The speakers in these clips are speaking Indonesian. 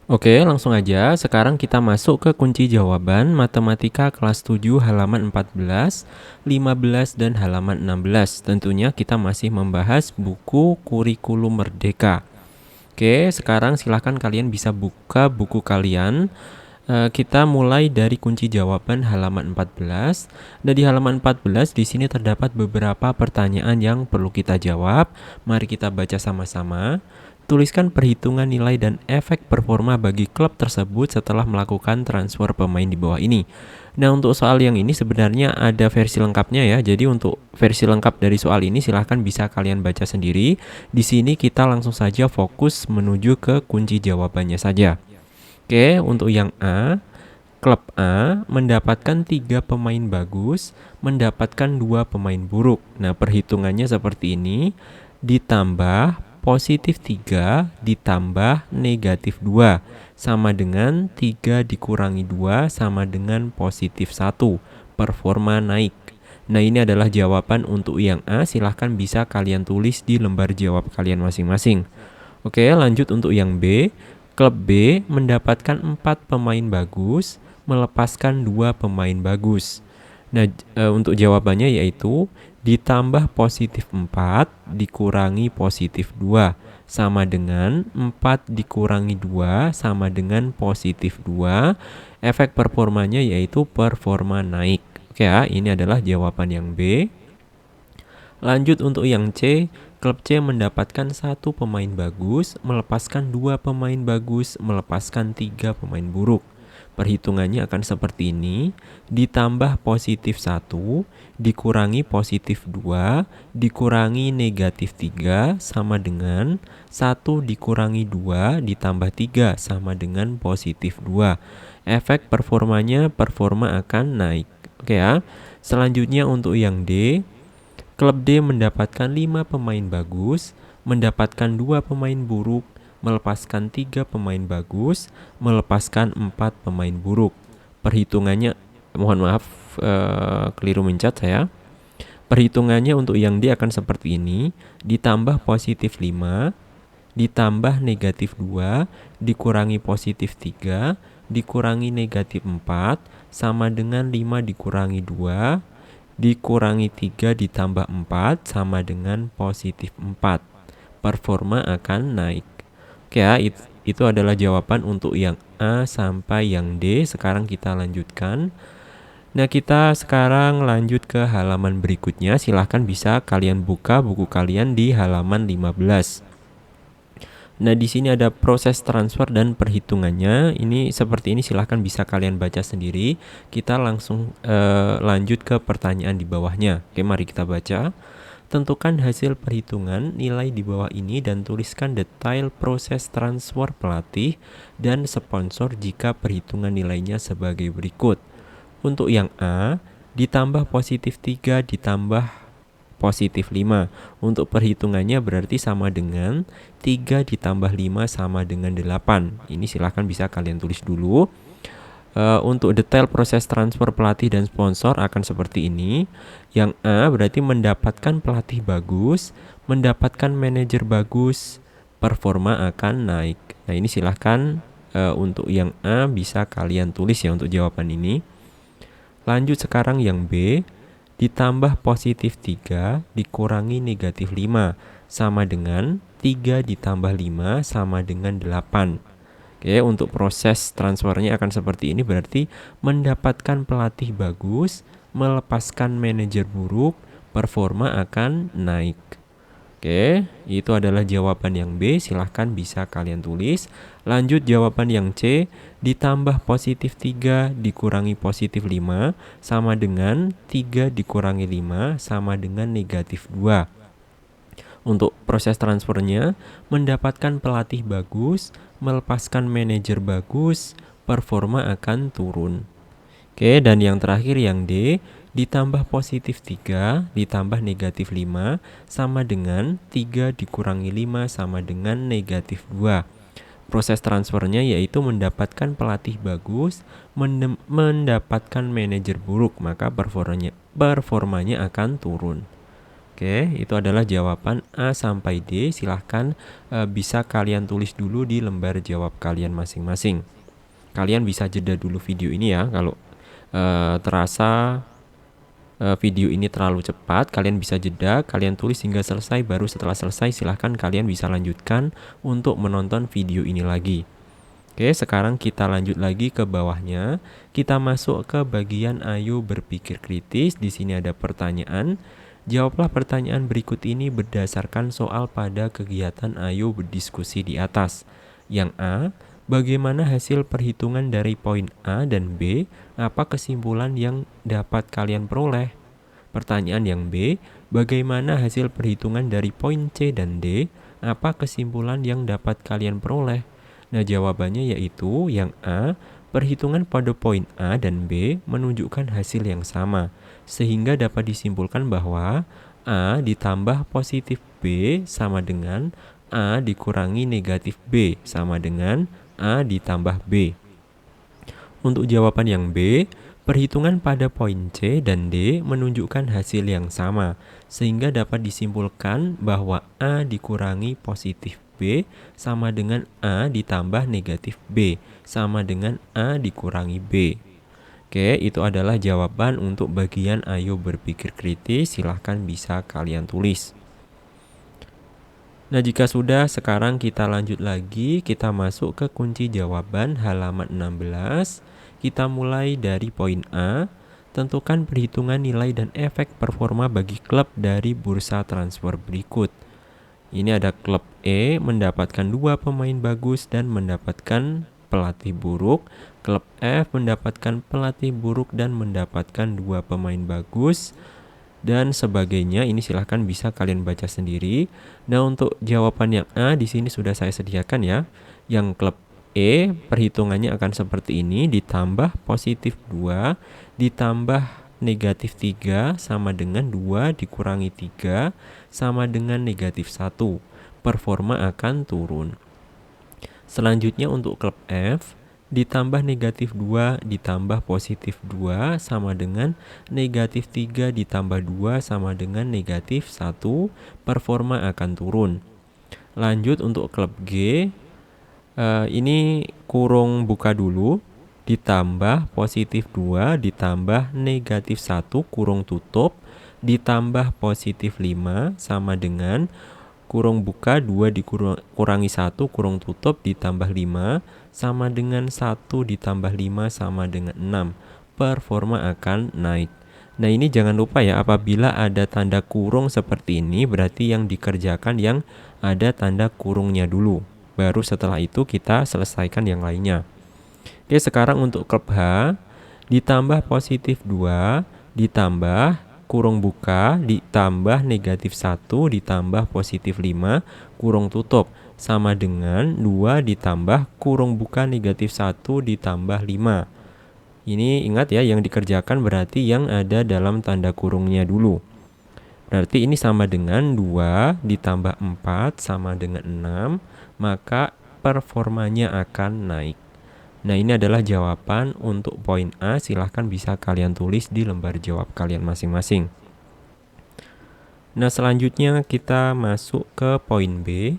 Oke, langsung aja. Sekarang kita masuk ke kunci jawaban matematika kelas 7 halaman 14, 15, dan halaman 16. Tentunya kita masih membahas buku Kurikulum Merdeka. Oke, sekarang silahkan kalian bisa buka buku kalian. Kita mulai dari kunci jawaban halaman 14. Dan di halaman 14 di sini terdapat beberapa pertanyaan yang perlu kita jawab. Mari kita baca sama-sama. Tuliskan perhitungan nilai dan efek performa bagi klub tersebut setelah melakukan transfer pemain di bawah ini. Nah, untuk soal yang ini sebenarnya ada versi lengkapnya ya. Jadi untuk versi lengkap dari soal ini silahkan bisa kalian baca sendiri. Di sini kita langsung saja fokus menuju ke kunci jawabannya saja. Oke, untuk yang A, klub A mendapatkan 3 pemain bagus, mendapatkan 2 pemain buruk. Nah, perhitungannya seperti ini, ditambah positif 3 ditambah negatif 2, sama dengan 3 dikurangi 2 sama dengan positif 1, performa naik. Nah, ini adalah jawaban untuk yang A, silahkan bisa kalian tulis di lembar jawab kalian masing-masing. Oke, lanjut untuk yang B. Klub B mendapatkan 4 pemain bagus, melepaskan 2 pemain bagus. Nah, untuk jawabannya yaitu ditambah positif 4 dikurangi positif 2 sama dengan 4 dikurangi 2 sama dengan positif 2. Efek performanya yaitu performa naik. Oke ya, ini adalah jawaban yang B. Lanjut untuk yang C, klub C mendapatkan 1 pemain bagus, melepaskan 2 pemain bagus, melepaskan 3 pemain buruk. Perhitungannya akan seperti ini, ditambah positif 1, dikurangi positif 2, dikurangi negatif 3, sama dengan 1 dikurangi 2, ditambah 3, sama dengan positif 2. Efek performanya, performa akan naik. Oke ya, selanjutnya untuk yang D, klub D mendapatkan 5 pemain bagus, mendapatkan 2 pemain buruk, melepaskan 3 pemain bagus, melepaskan 4 pemain buruk. Perhitungannya, mohon maaf, keliru mencat saya. Perhitungannya untuk yang D akan seperti ini, ditambah positif 5, ditambah negatif 2, dikurangi positif 3, dikurangi negatif 4, sama dengan 5 dikurangi 2, dikurangi 3 ditambah 4 sama dengan positif 4. Performa akan naik. Oke ya, itu adalah jawaban untuk yang A sampai yang D. Sekarang kita lanjutkan. Nah, kita sekarang lanjut ke halaman berikutnya. Silahkan bisa kalian buka buku kalian di halaman 15. Nah, di sini ada proses transfer dan perhitungannya. Ini seperti ini, silahkan bisa kalian baca sendiri. Kita langsung lanjut ke pertanyaan di bawahnya. Oke, mari kita baca. Tentukan hasil perhitungan nilai di bawah ini dan tuliskan detail proses transfer pelatih dan sponsor jika perhitungan nilainya sebagai berikut. Untuk yang A, ditambah positif 3 ditambah positif 5. Untuk perhitungannya berarti sama dengan 3 ditambah 5 sama dengan 8. Ini silahkan bisa kalian tulis dulu. Untuk detail proses transfer pelatih dan sponsor akan seperti ini. Yang A berarti mendapatkan pelatih bagus, mendapatkan manajer bagus, performa akan naik. Nah, ini silahkan untuk yang A bisa kalian tulis ya untuk jawaban ini. Lanjut sekarang yang B, ditambah positif 3 dikurangi negatif 5 sama dengan 3 ditambah 5 sama dengan 8. Oke, untuk proses transfernya akan seperti ini, berarti mendapatkan pelatih bagus, melepaskan manajer buruk, performa akan naik. Oke, itu adalah jawaban yang B, silahkan bisa kalian tulis. Lanjut jawaban yang C, ditambah positif 3 dikurangi positif 5 sama dengan 3 dikurangi 5 sama dengan negatif 2. Untuk proses transfernya, mendapatkan pelatih bagus, melepaskan manajer bagus, performa akan turun. Oke, dan yang terakhir yang D, ditambah positif 3 ditambah negatif 5 sama dengan 3 dikurangi 5 sama dengan negatif 2. Proses transfernya yaitu mendapatkan pelatih bagus, mendapatkan manajer buruk, maka performanya akan turun. Oke, itu adalah jawaban A sampai D. Silahkan bisa kalian tulis dulu di lembar jawab kalian masing-masing. Kalian bisa jeda dulu video ini ya. Kalau terasa video ini terlalu cepat, kalian bisa jeda, kalian tulis hingga selesai. Baru setelah selesai silahkan kalian bisa lanjutkan untuk menonton video ini lagi. Oke, sekarang kita lanjut lagi ke bawahnya. Kita masuk ke bagian ayo berpikir kritis. Di sini ada pertanyaan. Jawablah pertanyaan berikut ini berdasarkan soal pada kegiatan ayo berdiskusi di atas. Yang A, bagaimana hasil perhitungan dari poin A dan B? Apa kesimpulan yang dapat kalian peroleh? Pertanyaan yang B, bagaimana hasil perhitungan dari poin C dan D? Apa kesimpulan yang dapat kalian peroleh? Nah, jawabannya yaitu yang A, perhitungan pada poin A dan B menunjukkan hasil yang sama, sehingga dapat disimpulkan bahwa A ditambah positif B sama dengan A dikurangi negatif B sama dengan A ditambah B. Untuk jawaban yang B, perhitungan pada poin C dan D menunjukkan hasil yang sama, sehingga dapat disimpulkan bahwa A dikurangi positif B sama dengan A ditambah negatif B sama dengan A dikurangi B. Oke, itu adalah jawaban untuk bagian ayo berpikir kritis. Silahkan bisa kalian tulis. Nah, jika sudah, sekarang kita lanjut lagi. Kita masuk ke kunci jawaban halaman 16. Kita mulai dari poin A. Tentukan perhitungan nilai dan efek performa bagi klub dari bursa transfer berikut. Ini ada klub E mendapatkan 2 pemain bagus dan mendapatkan pelatih buruk. Klub F mendapatkan pelatih buruk dan mendapatkan 2 pemain bagus, dan sebagainya. Ini silahkan bisa kalian baca sendiri. Nah, untuk jawaban yang A di sini sudah saya sediakan ya. Yang klub E perhitungannya akan seperti ini, ditambah positif 2 ditambah negatif 3 sama dengan 2 dikurangi 3 sama dengan negatif 1. Performa akan turun. Selanjutnya untuk klub F, ditambah negatif 2 ditambah positif 2 sama dengan negatif 3 ditambah 2 sama dengan negatif 1. Performa akan turun. Lanjut untuk klub G, ini kurung buka dulu, ditambah positif 2 ditambah negatif 1 kurung tutup ditambah positif 5 sama dengan kurung buka 2 dikurangi 1 kurung tutup ditambah 5 sama dengan 1 ditambah 5 sama dengan 6. Performa akan naik. Nah, ini jangan lupa ya, apabila ada tanda kurung seperti ini berarti yang dikerjakan yang ada tanda kurungnya dulu. Baru setelah itu kita selesaikan yang lainnya. Oke, sekarang untuk klub H, ditambah positif 2 ditambah kurung buka ditambah negatif 1 ditambah positif 5 kurung tutup sama dengan 2 ditambah kurung buka negatif 1 ditambah 5. Ini ingat ya, yang dikerjakan berarti yang ada dalam tanda kurungnya dulu. Berarti ini sama dengan 2 ditambah 4 sama dengan 6, maka performanya akan naik. Nah, ini adalah jawaban untuk poin A. Silahkan bisa kalian tulis di lembar jawab kalian masing-masing. Nah, selanjutnya kita masuk ke poin B.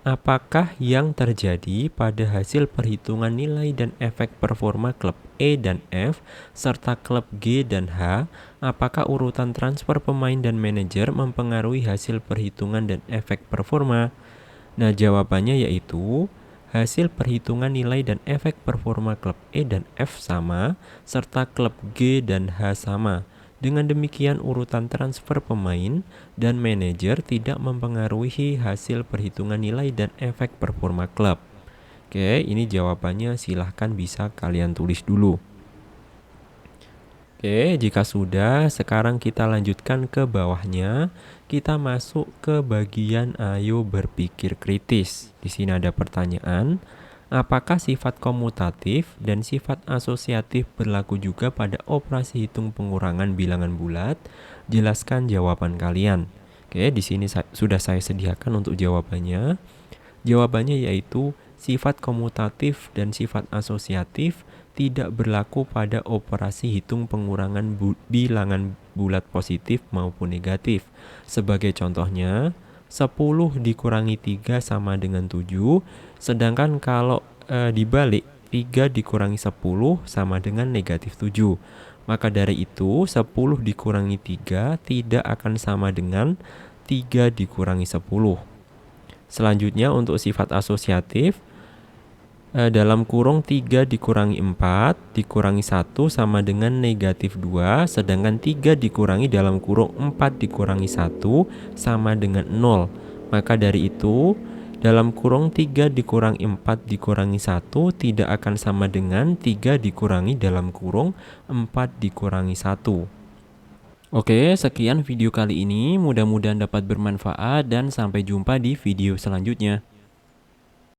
Apakah yang terjadi pada hasil perhitungan nilai dan efek performa klub E dan F serta klub G dan H? Apakah urutan transfer pemain dan manajer mempengaruhi hasil perhitungan dan efek performa? Nah, jawabannya yaitu hasil perhitungan nilai dan efek performa klub E dan F sama, serta klub G dan H sama. Dengan demikian, urutan transfer pemain dan manajer tidak mempengaruhi hasil perhitungan nilai dan efek performa klub. Oke, ini jawabannya, silahkan bisa kalian tulis dulu. Oke, jika sudah, sekarang kita lanjutkan ke bawahnya. Kita masuk ke bagian ayo berpikir kritis. Di sini ada pertanyaan, apakah sifat komutatif dan sifat asosiatif berlaku juga pada operasi hitung pengurangan bilangan bulat? Jelaskan jawaban kalian. Oke, di sini sudah saya sediakan untuk jawabannya. Jawabannya yaitu sifat komutatif dan sifat asosiatif tidak berlaku pada operasi hitung pengurangan bilangan bulat positif maupun negatif. Sebagai contohnya, 10 dikurangi 3 sama dengan 7, sedangkan kalau dibalik 3 dikurangi 10 sama dengan negatif 7. Maka dari itu 10 dikurangi 3 tidak akan sama dengan 3 dikurangi 10. Selanjutnya untuk sifat asosiatif, dalam kurung 3 dikurangi 4 dikurangi 1 sama dengan negatif 2, sedangkan 3 dikurangi dalam kurung 4 dikurangi 1 sama dengan 0. Maka dari itu, dalam kurung 3 dikurangi 4 dikurangi 1 tidak akan sama dengan 3 dikurangi dalam kurung 4 dikurangi 1. Oke, sekian video kali ini. Mudah-mudahan dapat bermanfaat dan sampai jumpa di video selanjutnya.